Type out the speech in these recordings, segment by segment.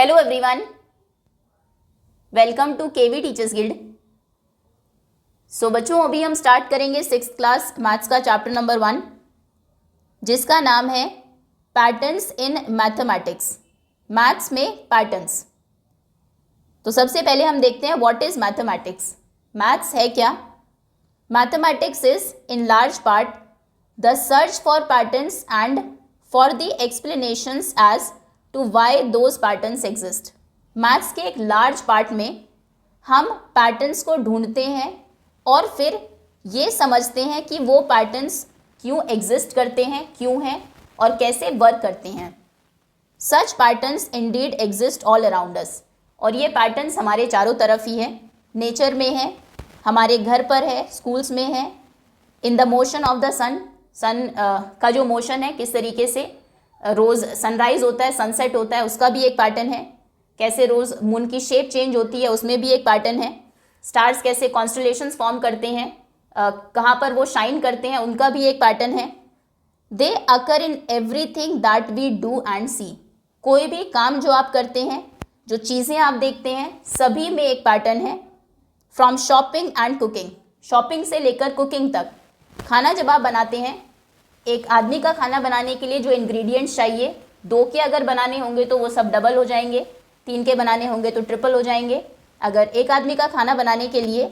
Hello everyone, welcome to KV teachers guild. So बच्चों, अभी हम स्टार्ट करेंगे 6th क्लास मैथ्स का चैप्टर नंबर 1, जिसका नाम है पैटर्न्स इन मैथमेटिक्स। मैथ्स में पैटर्न्स। तो सबसे पहले हम देखते हैं व्हाट इज मैथमेटिक्स। मैथ्स है क्या? Mathematics is in large part the search for patterns and for the explanations as to why those patterns exist. Maths के एक लार्ज पार्ट में हम पैटर्न्स को ढूंढते हैं और फिर ये समझते हैं कि वो पैटर्न्स क्यों एग्जिस्ट करते हैं, क्यों हैं और कैसे वर्क करते हैं। Such patterns indeed exist all around us. और ये पैटर्न्स हमारे चारों तरफ ही है, नेचर में है, हमारे घर पर है, स्कूल्स में है, in the motion of the sun. Sun का जो मोशन है, किस तरीके से रोज़ सनराइज होता है, सनसेट होता है, उसका भी एक पैटर्न है। कैसे रोज़ मून की शेप चेंज होती है, उसमें भी एक पैटर्न है। स्टार्स कैसे कॉन्स्टलेशंस फॉर्म करते हैं, कहाँ पर वो शाइन करते हैं, उनका भी एक पैटर्न है। They occur in everything that we do and see. कोई भी काम जो आप करते हैं, जो चीज़ें आप देखते हैं, सभी में एक पैटर्न है। From shopping and cooking, shopping से लेकर कुकिंग तक। खाना जब आप बनाते हैं, एक आदमी का खाना बनाने के लिए जो इंग्रेडिएंट्स चाहिए, 2 के अगर बनाने होंगे तो वो सब डबल हो जाएंगे, 3 के बनाने होंगे तो ट्रिपल हो जाएंगे। अगर एक आदमी का खाना बनाने के लिए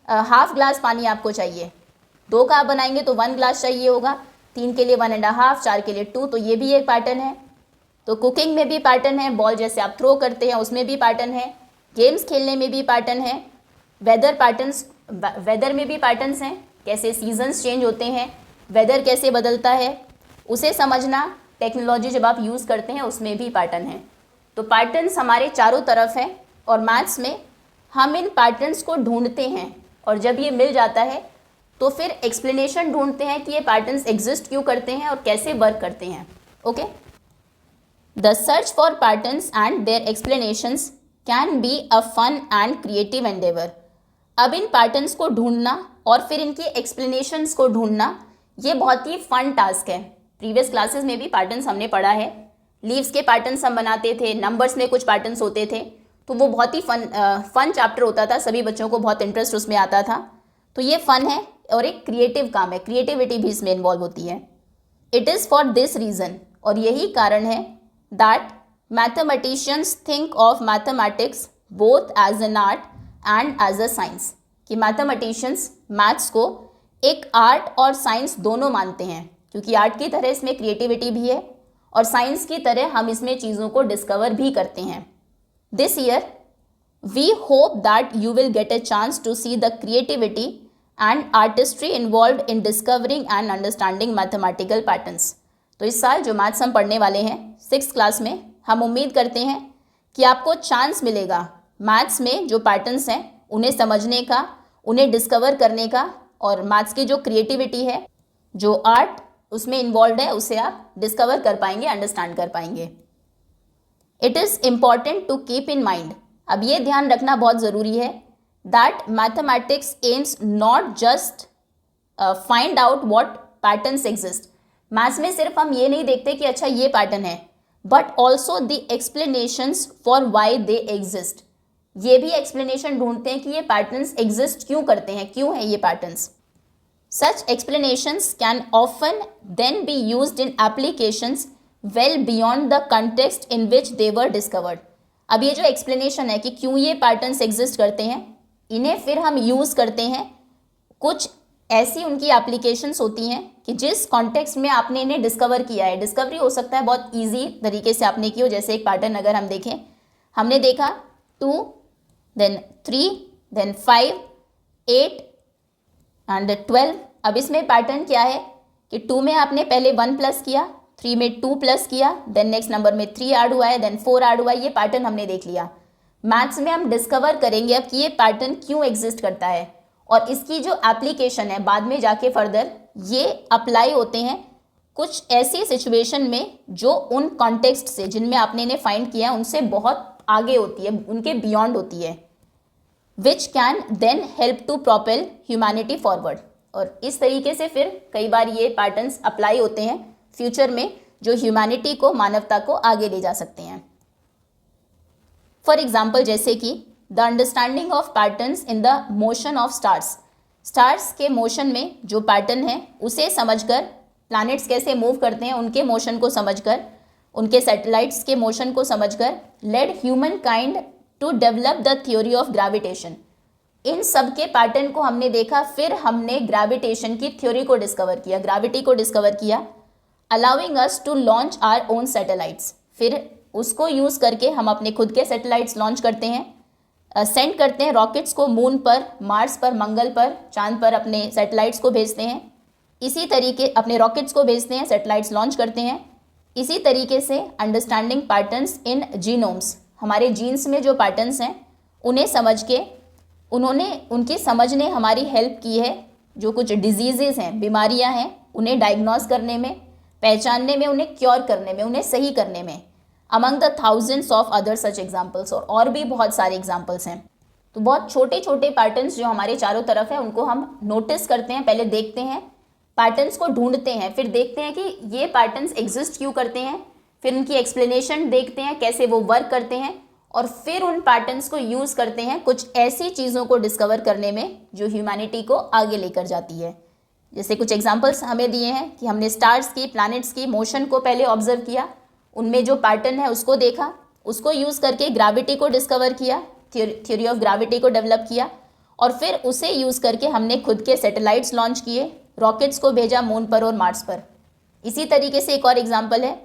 हाफ ग्लास पानी आपको चाहिए, 2 का आप बनाएंगे तो 1 ग्लास चाहिए होगा, 3 के लिए 1.5, 4 के लिए 2, तो ये भी एक पैटर्न है। तो कुकिंग में भी पैटर्न है, बॉल जैसे आप थ्रो करते हैं उसमें भी पैटर्न है, गेम्स खेलने में भी पैटर्न है, वेदर पैटर्न्स, वेदर में भी पैटर्न्स हैं, कैसे सीजन्स चेंज होते हैं, वेदर कैसे बदलता है, उसे समझना, टेक्नोलॉजी जब आप यूज़ करते हैं उसमें भी पैटर्न है। तो पैटर्न्स हमारे चारों तरफ हैं और मैथ्स में हम इन पैटर्न्स को ढूंढते हैं और जब ये मिल जाता है तो फिर एक्सप्लेनेशन ढूंढते हैं कि ये पैटर्न्स एग्जिस्ट क्यों करते हैं और कैसे वर्क करते हैं। Okay, the search for patterns and their explanations can be a fun and creative endeavour. अब इन पैटर्न्स को ढूंढना और फिर इनकी एक्सप्लेनेशंस को ढूंढना, ये बहुत ही फन टास्क है। प्रीवियस क्लासेस में भी पैटर्न्स हमने पढ़ा है, लीव्स के पैटर्न्स हम बनाते थे, नंबर्स में कुछ पैटर्न्स होते थे, तो वो बहुत ही फन चैप्टर होता था, सभी बच्चों को बहुत इंटरेस्ट उसमें आता था। तो ये फन है और एक क्रिएटिव काम है, क्रिएटिविटी भी इसमें इन्वॉल्व होती है। It is for this reason, और यही कारण है that mathematicians think of mathematics both as an art and as a science. कि मैथमेटिशियंस मैथ्स को एक आर्ट और साइंस दोनों मानते हैं, क्योंकि आर्ट की तरह इसमें क्रिएटिविटी भी है और साइंस की तरह हम इसमें चीज़ों को डिस्कवर भी करते हैं। This year we hope that you will get a chance to see the creativity and artistry involve in discovering and understanding mathematical patterns. तो इस साल जो मैथ्स हम पढ़ने वाले हैं 6th क्लास में, हम उम्मीद करते हैं कि आपको चांस मिलेगा मैथ्स में जो पैटर्न्स हैं उन्हें समझने का, उन्हें डिस्कवर करने का, और मैथ्स की जो क्रिएटिविटी है, जो आर्ट उसमें इन्वॉल्व है, उसे आप डिस्कवर कर पाएंगे, अंडरस्टैंड कर पाएंगे। It is important to keep in mind, अब ये ध्यान रखना बहुत ज़रूरी है, that mathematics aims not just find out what patterns exist. Maths में सिर्फ हम ये नहीं देखते कि अच्छा ये पैटर्न है, but also the explanations for why they exist. ये भी एक्सप्लेनेशन ढूंढते हैं कि ये पैटर्न्स एग्जिस्ट क्यों करते हैं, क्यों है ये patterns. Such explanations can often then be used in applications well beyond the context in which they were discovered. अब ये जो एक्सप्लेनेशन है कि क्यों ये पैटर्न्स एग्जिस्ट करते हैं, इन्हें फिर हम यूज़ करते हैं, कुछ ऐसी उनकी एप्लीकेशंस होती हैं कि जिस कॉन्टेक्स्ट में आपने इन्हें डिस्कवर किया है, डिस्कवरी हो सकता है बहुत ईजी तरीके से आपने की हो। जैसे एक पैटर्न अगर हम देखें, हमने देखा 2 then 3 then 5 8 and 12। अब इसमें पैटर्न क्या है कि 2 में आपने पहले 1 प्लस किया, 3 में 2 प्लस किया, देन नेक्स्ट नंबर में 3 ऐड हुआ है, देन 4 ऐड हुआ है। ये पैटर्न हमने देख लिया। मैथ्स में हम डिस्कवर करेंगे अब कि ये पैटर्न क्यों एग्जिस्ट करता है और इसकी जो एप्लीकेशन है बाद में जाके फर्दर ये अप्लाई होते हैं कुछ ऐसी सिचुएशन में जो उन कॉन्टेक्स्ट से जिनमें आपने इन्हें फाइंड किया है उनसे बहुत आगे होती है, उनके बियॉन्ड होती है, which can then help to propel humanity forward. और इस तरीके से फिर कई बार ये पैटर्न्स अप्लाई होते हैं फ्यूचर में, जो ह्यूमैनिटी को, मानवता को आगे ले जा सकते हैं। फॉर एग्जाम्पल जैसे कि the understanding of patterns in the motion of stars, stars के मोशन में जो पैटर्न है उसे समझकर, प्लैनेट्स कैसे मूव करते हैं उनके मोशन को समझकर, उनके सैटेलाइट्स के मोशन को समझकर, led human kind to develop the theory of gravitation. इन सब के पैटर्न को हमने देखा, फिर हमने ग्रेविटेशन की थ्योरी को डिस्कवर किया, ग्रेविटी को डिस्कवर किया, allowing us to launch our own satellites. फिर उसको यूज़ करके हम अपने खुद के सैटेलाइट्स लॉन्च करते हैं, सेंड करते हैं रॉकेट्स को मून पर, मार्स पर, मंगल पर, चांद पर अपने सैटेलाइट्स को भेजते हैं। इसी तरीके अपने रॉकेट्स को भेजते हैं, सैटेलाइट्स लॉन्च करते हैं। इसी तरीके से अंडरस्टैंडिंग पैटर्न्स इन जीनोम्स, हमारे जीन्स में जो पैटर्न्स हैं उन्हें समझ के उनकी समझ ने हमारी हेल्प की है। जो कुछ डिजीज़ेज़ हैं, बीमारियां हैं, उन्हें डायग्नोस करने में, पहचानने में, उन्हें क्योर करने में, उन्हें सही करने में, among the thousands of other such examples, और भी बहुत सारे एग्जाम्पल्स हैं। तो बहुत छोटे छोटे पैटर्न्स जो हमारे चारों तरफ है उनको हम नोटिस करते हैं, पहले देखते हैं, पैटर्न्स को ढूंढते हैं, फिर देखते हैं कि ये पैटर्न्स एग्जिस्ट क्यों करते हैं, फिर उनकी एक्सप्लेनेशन देखते हैं कैसे वो वर्क करते हैं, और फिर उन पैटर्न्स को यूज़ करते हैं कुछ ऐसी चीज़ों को डिस्कवर करने में जो ह्यूमैनिटी को आगे लेकर जाती है। जैसे कुछ एग्जाम्पल्स हमें दिए हैं कि हमने स्टार्स की, प्लैनेट्स की मोशन को पहले ऑब्जर्व किया, उनमें जो पैटर्न है उसको देखा, उसको यूज़ करके ग्रेविटी को डिस्कवर किया, थ्योरी ऑफ ग्रेविटी को डेवलप किया, और फिर उसे यूज़ करके हमने खुद के सैटेलाइट्स लॉन्च किए, रॉकेट्स को भेजा मून पर और मार्स पर। इसी तरीके से एक और एग्जाम्पल है,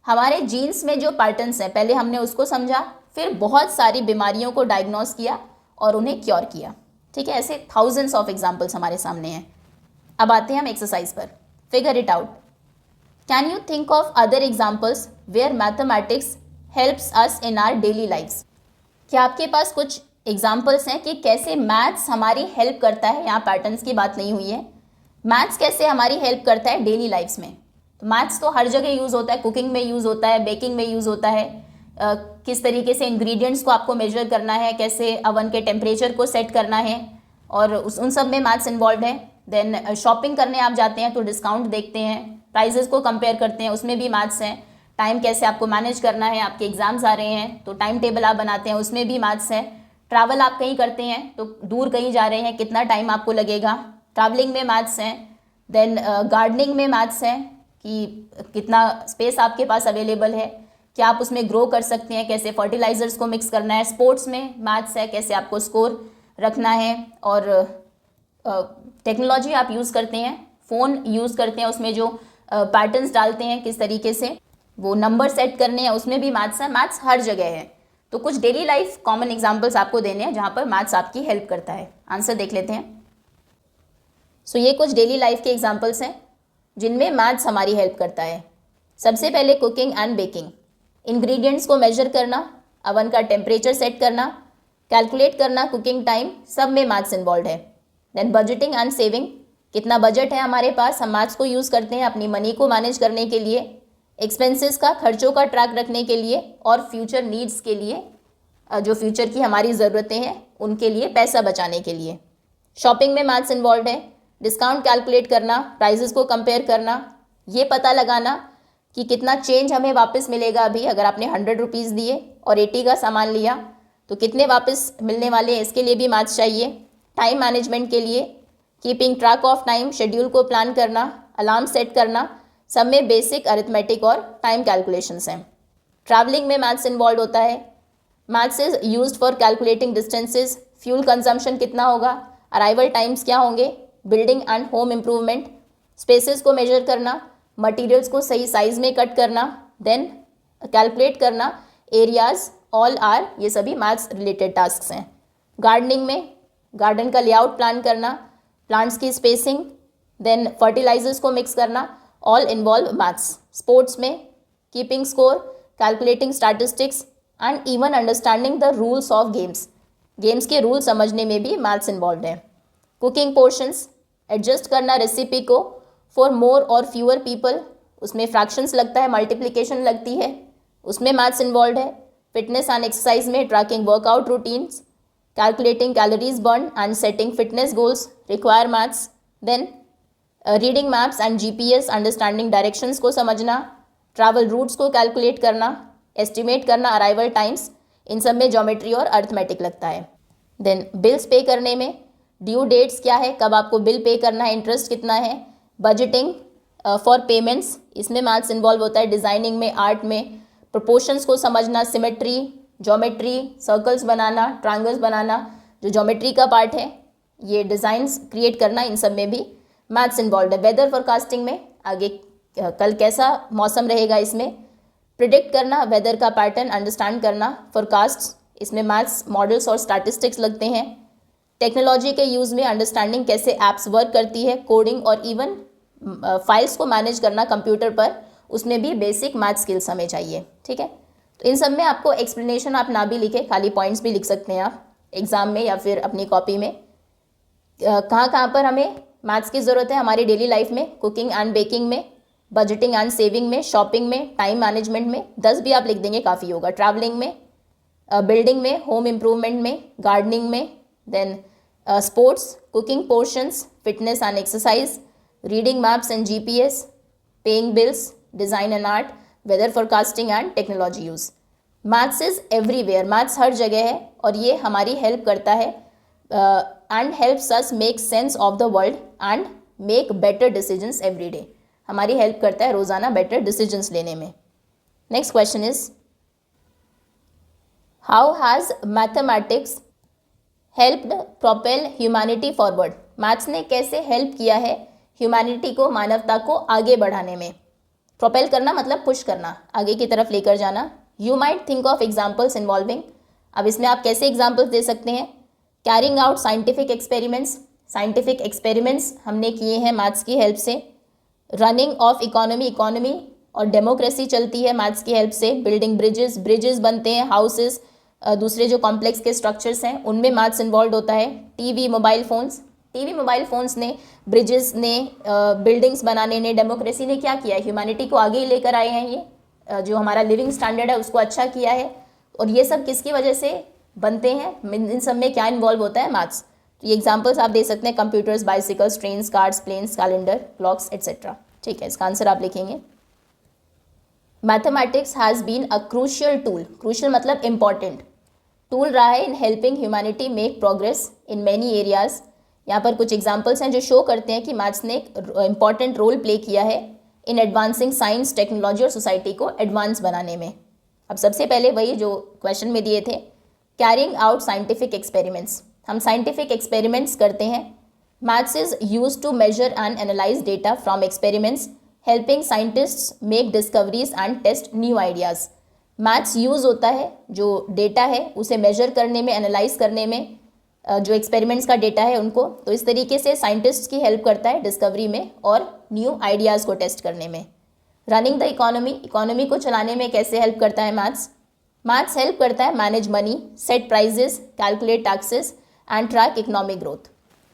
हमारे जीन्स में जो पैटर्न्स हैं पहले हमने उसको समझा, फिर बहुत सारी बीमारियों को डायग्नोस किया और उन्हें क्योर किया। ठीक है, ऐसे थाउजेंड्स ऑफ एग्जाम्पल्स हमारे सामने हैं। अब आते हैं हम एक्सरसाइज पर। Figure it out. Can you think of other examples where mathematics helps us in our daily lifes? क्या आपके पास कुछ एग्जाम्पल्स हैं कि कैसे मैथ्स हमारी हेल्प करता है? यहाँ पैटर्न्स की बात नहीं हुई है, मैथ्स कैसे हमारी हेल्प करता है डेली लाइफ्स में। तो मैथ्स तो हर जगह यूज़ होता है, कुकिंग में यूज़ होता है, बेकिंग में यूज़ होता है, किस तरीके से इंग्रेडिएंट्स को आपको मेजर करना है, कैसे अवन के टेम्परेचर को सेट करना है, और उन सब में मैथ्स इन्वॉल्व है। देन शॉपिंग करने आप जाते हैं तो डिस्काउंट देखते हैं, प्राइजेस को कंपेयर करते हैं, उसमें भी मैथ्स हैं। टाइम कैसे आपको मैनेज करना है, आपके एग्जाम्स आ रहे हैं तो टाइम टेबल आप बनाते हैं, उसमें भी मैथ्स है। ट्रैवल आप कहीं करते हैं तो दूर कहीं जा रहे हैं, कितना टाइम आपको लगेगा, ट्रैवलिंग में मैथ्स हैं। देन गार्डनिंग में मैथ्स हैं कि कितना स्पेस आपके पास अवेलेबल है, क्या आप उसमें ग्रो कर सकते हैं, कैसे फर्टिलाइजर्स को मिक्स करना है। स्पोर्ट्स में मैथ्स है, कैसे आपको स्कोर रखना है। और टेक्नोलॉजी आप यूज़ करते हैं, फ़ोन यूज़ करते हैं, उसमें जो पैटर्न्स डालते हैं किस तरीके से वो नंबर सेट करने हैं, उसमें भी मैथ्स है। मैथ्स हर जगह है। तो कुछ डेली लाइफ कॉमन एग्जांपल्स आपको देने हैं जहाँ पर मैथ्स आपकी हेल्प करता है। आंसर देख लेते हैं। सो ये कुछ डेली लाइफ के एग्जांपल्स हैं जिनमें मैथ्स हमारी हेल्प करता है। सबसे पहले कुकिंग एंड बेकिंग, इंग्रेडिएंट्स को मेजर करना, अवन का टेम्परेचर सेट करना, कैलकुलेट करना कुकिंग टाइम, सब में मैथ्स इन्वॉल्व है। देन बजटिंग एंड सेविंग, कितना बजट है हमारे पास, हम मैथ्स को यूज़ करते हैं अपनी मनी को मैनेज करने के लिए, एक्सपेंसेस का, खर्चों का ट्रैक रखने के लिए, और फ्यूचर नीड्स के लिए, जो फ्यूचर की हमारी ज़रूरतें हैं उनके लिए पैसा बचाने के लिए। शॉपिंग में मैथ्स इन्वॉल्व है, डिस्काउंट कैलकुलेट करना, प्राइजेस को कंपेयर करना, ये पता लगाना कि कितना चेंज हमें वापस मिलेगा। अभी अगर आपने 100 रुपीज़ दिए और 80 का सामान लिया तो कितने वापस मिलने वाले हैं, इसके लिए भी मैथ्स चाहिए। टाइम मैनेजमेंट के लिए keeping track of time, schedule को प्लान करना, अलार्म सेट करना, सब में बेसिक अरिथमेटिक और टाइम कैलकुलेशंस हैं। ट्रैवलिंग में मैथ्स इन्वॉल्व होता है। Maths is used for calculating distances, fuel consumption कितना होगा, अराइवल टाइम्स क्या होंगे, building and home improvement, spaces को मेजर करना, मटेरियल्स को सही साइज में कट करना, देन कैलकुलेट करना एरियाज, ऑल आर, ये सभी मैथ्स रिलेटेड टास्क हैं। गार्डनिंग में गार्डन का लेआउट प्लान करना, प्लांट्स की स्पेसिंग, देन फर्टिलाइजर्स को मिक्स करना, ऑल इन्वॉल्व मैथ्स। स्पोर्ट्स में keeping score, calculating statistics and even understanding the rules of games, games के रूल समझने में भी मैथ्स इन्वॉल्व है। कुकिंग पोर्शंस, एडजस्ट करना रेसिपी को फॉर मोर और फ्यूअर पीपल, उसमें फ्रैक्शंस लगता है, मल्टीप्लिकेशन लगती है, उसमें मैथ्स इन्वॉल्व है। फिटनेस एंड एक्सरसाइज में tracking workout routines, calculating calories burn and setting fitness goals require maths. Then reading maps and GPS, understanding directions को समझना, ट्रैवल रूट्स को कैलकुलेट करना, एस्टिमेट करना अराइवल टाइम्स, इन सब में ज्योमेट्री और अर्थमेटिक लगता है। देन बिल्स पे करने में ड्यू डेट्स क्या है, कब आपको बिल पे करना है, इंटरेस्ट कितना है। बजटिंग फॉर पेमेंट्स, इसमें मैथ्स इन्वॉल्व होता है। डिज़ाइनिंग में, आर्ट में प्रोपोर्शंस को समझना, सिमेट्री, ज्योमेट्री, सर्कल्स बनाना, ट्रायंगल्स बनाना, जो ज्योमेट्री का पार्ट है, ये डिज़ाइंस क्रिएट करना, इन सब में भी मैथ्स इन्वॉल्व है। वेदर फोरकास्टिंग में आगे कल कैसा मौसम रहेगा, इसमें प्रिडिक्ट करना, वेदर का पैटर्न अंडरस्टैंड करना, फोरकास्ट, इसमें मैथ्स मॉडल्स और स्टैटिस्टिक्स लगते हैं। टेक्नोलॉजी के यूज़ में अंडरस्टैंडिंग कैसे ऐप्स वर्क करती है, कोडिंग और इवन फाइल्स को मैनेज करना कंप्यूटर पर, उसमें भी बेसिक मैथ स्किल्स हमें चाहिए। ठीक है, तो इन सब में आपको एक्सप्लेनेशन आप ना भी लिखें, खाली पॉइंट्स भी लिख सकते हैं आप एग्ज़ाम में या फिर अपनी कॉपी में। कहाँ कहाँ पर हमें मैथ्स की ज़रूरत है हमारी डेली लाइफ में, कुकिंग एंड बेकिंग में, बजटिंग एंड सेविंग में, शॉपिंग में, टाइम मैनेजमेंट में, 10 भी आप लिख देंगे काफ़ी होगा। ट्रैवलिंग में, बिल्डिंग में, होम इम्प्रूवमेंट में, गार्डनिंग में, then sports, cooking portions, fitness and exercise, reading maps and GPS, paying bills, design and art, weather forecasting and technology use. Maths is everywhere, maths हर जगह है और ये हमारी हेल्प करता है and helps us make sense of the world and make better decisions every day. हमारी help करता है रोज़ाना बेटर डिसीजंस लेने में। Next question is, how has mathematics helped propel humanity forward. Maths ने कैसे हेल्प किया है ह्यूमैनिटी को, मानवता को आगे बढ़ाने में। प्रोपेल करना मतलब पुश करना, आगे की तरफ लेकर जाना। You might think of examples involving, अब इसमें आप कैसे एग्जाम्पल्स दे सकते हैं। Carrying out scientific experiments, scientific experiments हमने किए हैं मैथ्स की हेल्प से। रनिंग ऑफ इकोनॉमी, इकोनॉमी और डेमोक्रेसी चलती है मैथ्स की हेल्प से। बिल्डिंग ब्रिजेस, ब्रिजेस बनते हैं, हाउसेस, दूसरे जो कॉम्प्लेक्स के स्ट्रक्चर्स हैं उनमें मैथ्स इन्वॉल्व होता है। TV mobile phones, TV mobile phones ने, ब्रिजेस ने, बिल्डिंग्स बनाने ने, डेमोक्रेसी ने क्या किया है, ह्यूमैनिटी को आगे ही लेकर आए हैं। ये जो हमारा लिविंग स्टैंडर्ड है उसको अच्छा किया है। और ये सब किसकी वजह से बनते हैं, इन सब में क्या इन्वॉल्व होता है, मैथ्स। तो ये एग्जाम्पल्स आप दे सकते हैं, computers, bicycles, trains, cards, planes, calendar, clocks etcetera. ठीक है, इसका आंसर आप लिखेंगे। Mathematics has been a crucial tool, crucial मतलब इंपॉर्टेंट टूल रहा है in helping humanity make progress in many areas. यहाँ पर कुछ एग्जाम्पल्स हैं जो शो करते हैं कि मैथ्स ने एक इंपॉर्टेंट रोल प्ले किया है इन एडवांसिंग साइंस, टेक्नोलॉजी और सोसाइटी को एडवांस बनाने में। अब सबसे पहले वही जो क्वेश्चन में दिए थे, कैरिंग आउट साइंटिफिक एक्सपेरिमेंट्स, हम साइंटिफिक एक्सपेरिमेंट्स करते हैं। Maths is use to measure and analyse data from experiments, helping scientists make discoveries and test new ideas. Maths use होता है जो डेटा है उसे मेजर करने में, एनालाइज करने में, जो एक्सपेरिमेंट्स का डेटा है उनको, तो इस तरीके से साइंटिस्ट की हेल्प करता है डिस्कवरी में और न्यू आइडियाज़ को टेस्ट करने में। रनिंग द इकोनॉमी, इकोनॉमी को चलाने में कैसे हेल्प करता है मैथ्स। मैथ्स हेल्प करता है manage money, set prices, calculate taxes and track economic growth.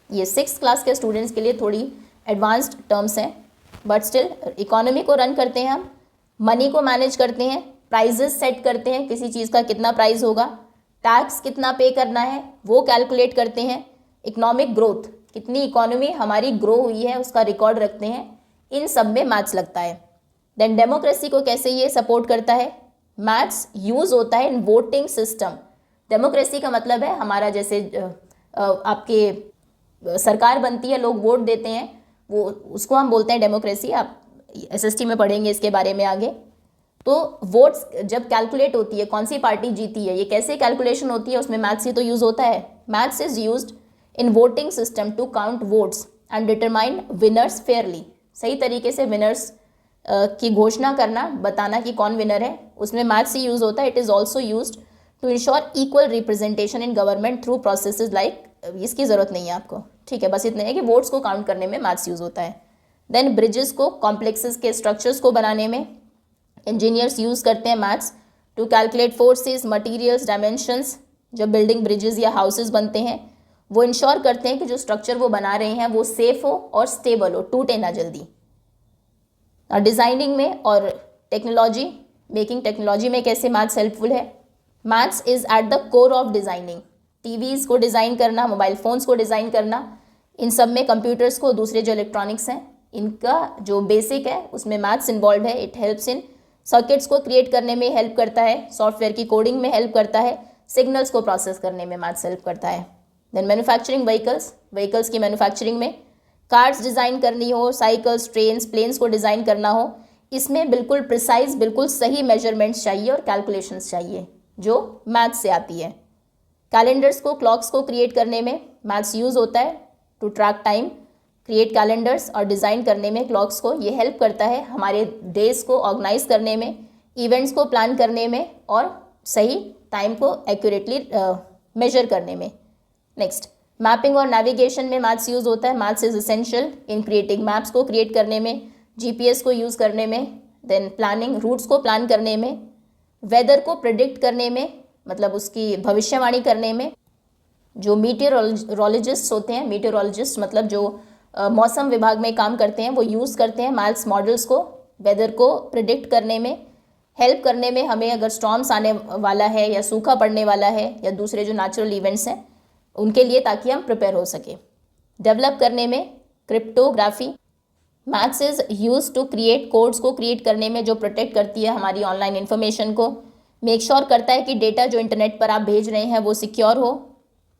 ये 6th क्लास के स्टूडेंट्स के लिए थोड़ी एडवांस्ड टर्म्स हैं, बट स्टिल इकोनॉमी को रन करते हैं हम, मनी को मैनेज करते हैं, प्राइजेस सेट करते हैं, किसी चीज़ का कितना प्राइस होगा, टैक्स कितना पे करना है वो कैलकुलेट करते हैं, इकोनॉमिक ग्रोथ, कितनी इकोनॉमी हमारी ग्रो हुई है उसका रिकॉर्ड रखते हैं, इन सब में मैथ्स लगता है। देन डेमोक्रेसी को कैसे ये सपोर्ट करता है, मैथ्स यूज़ होता है इन वोटिंग सिस्टम। डेमोक्रेसी का मतलब है हमारा जैसे आपके सरकार बनती है, लोग वोट देते हैं, वो उसको हम बोलते हैं डेमोक्रेसी। आप SST में पढ़ेंगे इसके बारे में आगे। तो वोट्स जब कैलकुलेट होती है, कौन सी पार्टी जीती है, ये कैसे कैलकुलेशन होती है, उसमें मैथ्स ही तो यूज़ होता है। Maths is used in voting system to count votes and determine winners fairly. सही तरीके से विनर्स की घोषणा करना, बताना कि कौन विनर है, उसमें मैथ्स ही यूज़ होता है। It is also used to ensure equal representation in government through processes like, इसकी ज़रूरत नहीं है आपको, ठीक है, बस इतना है कि वोट्स को काउंट करने में मैथ्स यूज़ होता है। देन ब्रिजेस को, कॉम्प्लेक्सेस के स्ट्रक्चर्स को बनाने में इंजीनियर्स यूज़ करते हैं maths to calculate forces, materials, dimensions. जब बिल्डिंग, ब्रिजेस या हाउसेस बनते हैं वो इंश्योर करते हैं कि जो स्ट्रक्चर वो बना रहे हैं वो सेफ हो और स्टेबल हो, टूटे ना जल्दी। डिज़ाइनिंग में और टेक्नोलॉजी, मेकिंग टेक्नोलॉजी में कैसे मैथ्स हेल्पफुल है। Maths is at the core of designing. TVs को डिज़ाइन करना, मोबाइल फ़ोन्स को डिज़ाइन करना, इन सब में, कंप्यूटर्स को, दूसरे जो इलेक्ट्रॉनिक्स हैं, इनका जो बेसिक है उसमें मैथ्स इन्वॉल्व है। इट हेल्प्स इन सर्किट्स को क्रिएट करने में हेल्प करता है, सॉफ्टवेयर की कोडिंग में हेल्प करता है, सिग्नल्स को प्रोसेस करने में मैथ्स हेल्प करता है। देन मैन्युफैक्चरिंग व्हीकल्स की मैन्युफैक्चरिंग में कार्स डिज़ाइन करनी हो, साइकिल्स, ट्रेन्स, प्लेन्स को डिज़ाइन करना हो, इसमें बिल्कुल प्रिसाइज, बिल्कुल सही मेजरमेंट्स चाहिए और कैलकुलेशंस चाहिए जो मैथ्स से आती है। कैलेंडर्स को, क्लॉक्स को क्रिएट करने में मैथ्स यूज़ होता है to track time, create calendars और डिज़ाइन करने में क्लॉक्स को ये हेल्प करता है हमारे डेज को ऑर्गेनाइज करने में, इवेंट्स को प्लान करने में और सही टाइम को एक्यूरेटली मेजर करने में। नेक्स्ट, मैपिंग और नेविगेशन में मैथ्स यूज़ होता है। Maths is essential in creating maps को क्रिएट करने में, जीपीएस को यूज़ करने में, देन प्लानिंग, रूट्स को प्लान करने में, वेदर को प्रिडिक्ट करने में, मतलब उसकी भविष्यवाणी करने में। जो मीटेरोलॉजिस्ट होते हैं, मीटेरोलॉजिस्ट मतलब जो मौसम विभाग में काम करते हैं, वो यूज़ करते हैं मैथ्स मॉडल्स को वेदर को प्रिडिक्ट करने में, हेल्प करने में हमें, अगर स्टॉर्म्स आने वाला है या सूखा पड़ने वाला है या दूसरे जो नेचुरल इवेंट्स हैं उनके लिए, ताकि हम प्रिपेयर हो सके। डेवलप करने में cryptography, maths is use to create codes को क्रिएट करने में, जो प्रोटेक्ट करती है हमारी ऑनलाइन इन्फॉर्मेशन को, मेक श्योर करता है कि डेटा जो इंटरनेट पर आप भेज रहे हैं वो सिक्योर हो।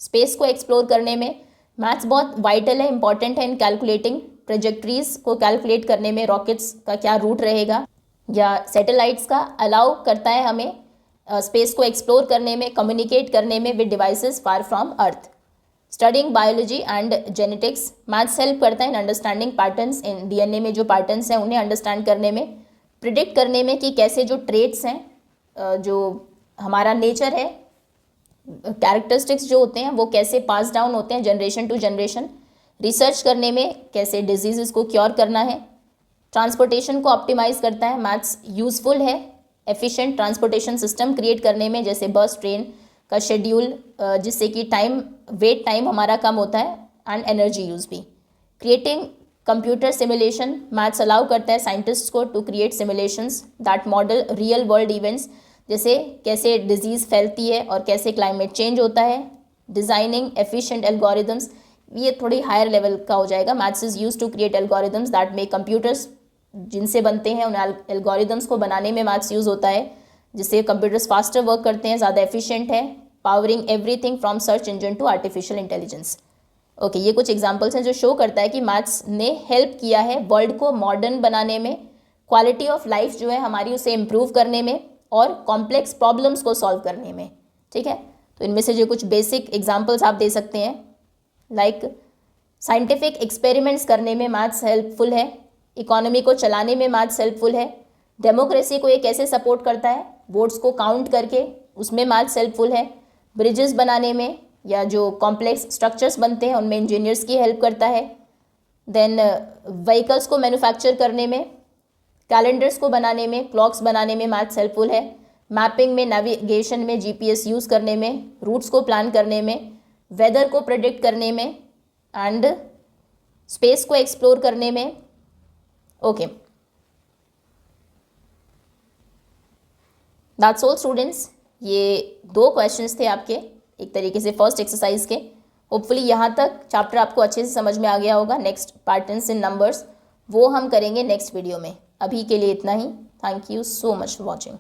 स्पेस को एक्सप्लोर करने में मैथ्स बहुत वाइटल है, इंपॉर्टेंट है इन कैलकुलेटिंग ट्रेजेक्ट्रीज को कैलकुलेट करने में, रॉकेट्स का क्या रूट रहेगा या सैटेलाइट्स का, अलाउ करता है हमें स्पेस को एक्सप्लोर करने में, कम्युनिकेट करने में with devices far from earth. Studying biology and genetics, maths help करता है in understanding patterns in DNA में, जो पैटर्न्स हैं उन्हें अंडरस्टैंड करने में, प्रिडिक्ट करने में कि कैसे जो ट्रेट्स हैं, जो हमारा नेचर है, कैरेक्टरिस्टिक्स जो होते हैं वो कैसे पास डाउन होते हैं जनरेशन टू जनरेशन, रिसर्च करने में कैसे डिजीज़ को क्योर करना है। ट्रांसपोर्टेशन को ऑप्टिमाइज़ करता है, मैथ्स यूज़फुल है एफिशिएंट ट्रांसपोर्टेशन सिस्टम क्रिएट करने में, जैसे बस, ट्रेन का शेड्यूल, जिससे कि वेट टाइम हमारा कम होता है एंड एनर्जी यूज़ भी। Creating computer simulation, maths allow करता है साइंटिस्ट को to create simulations that model real world events, जैसे कैसे डिजीज़ फैलती है और कैसे क्लाइमेट चेंज होता है। डिज़ाइनिंग एफिशिएंट एल्गोरिदम्स, ये थोड़ी हायर लेवल का हो जाएगा। Maths is use to create algorithms that make computers, जिनसे बनते हैं उन एल्गोरिदम्स को बनाने में मैथ्स यूज़ होता है, जिससे कंप्यूटर्स फास्टर वर्क करते हैं, ज़्यादा एफिशिएंट है। Powering everything from search engine to artificial intelligence. Okay, ये कुछ एग्जांपल्स हैं जो शो करता है कि मैथ्स ने हेल्प किया है वर्ल्ड को मॉडर्न बनाने में, क्वालिटी ऑफ लाइफ जो है हमारी उसे इम्प्रूव करने में और कॉम्प्लेक्स प्रॉब्लम्स को सॉल्व करने में। ठीक है, तो इनमें से जो कुछ बेसिक एग्जांपल्स आप दे सकते हैं, लाइक साइंटिफिक एक्सपेरिमेंट्स करने में मैथ्स हेल्पफुल है, इकोनॉमी को चलाने में मैथ्स हेल्पफुल है, डेमोक्रेसी को ये कैसे सपोर्ट करता है, वोट्स को काउंट करके उसमें मैथ्स हेल्पफुल है, ब्रिजेस बनाने में या जो कॉम्प्लेक्स स्ट्रक्चर्स बनते हैं उनमें इंजीनियर्स की हेल्प करता है। देन व्हीकल्स को मैन्युफैक्चर करने में, कैलेंडर्स को बनाने में, क्लॉक्स बनाने में मैथ्स हेल्पफुल है। मैपिंग में, नेविगेशन में, जीपीएस यूज़ करने में, रूट्स को प्लान करने में, वेदर को प्रेडिक्ट करने में एंड स्पेस को एक्सप्लोर करने में। Okay, that's all students. ये 2 क्वेश्चंस थे आपके, एक तरीके से फर्स्ट एक्सरसाइज के। होपफुली यहाँ तक चैप्टर आपको अच्छे से समझ में आ गया होगा। नेक्स्ट पैटर्न्स इन नंबर्स वो हम करेंगे नेक्स्ट वीडियो में। अभी के लिए इतना ही। Thank you so much for watching.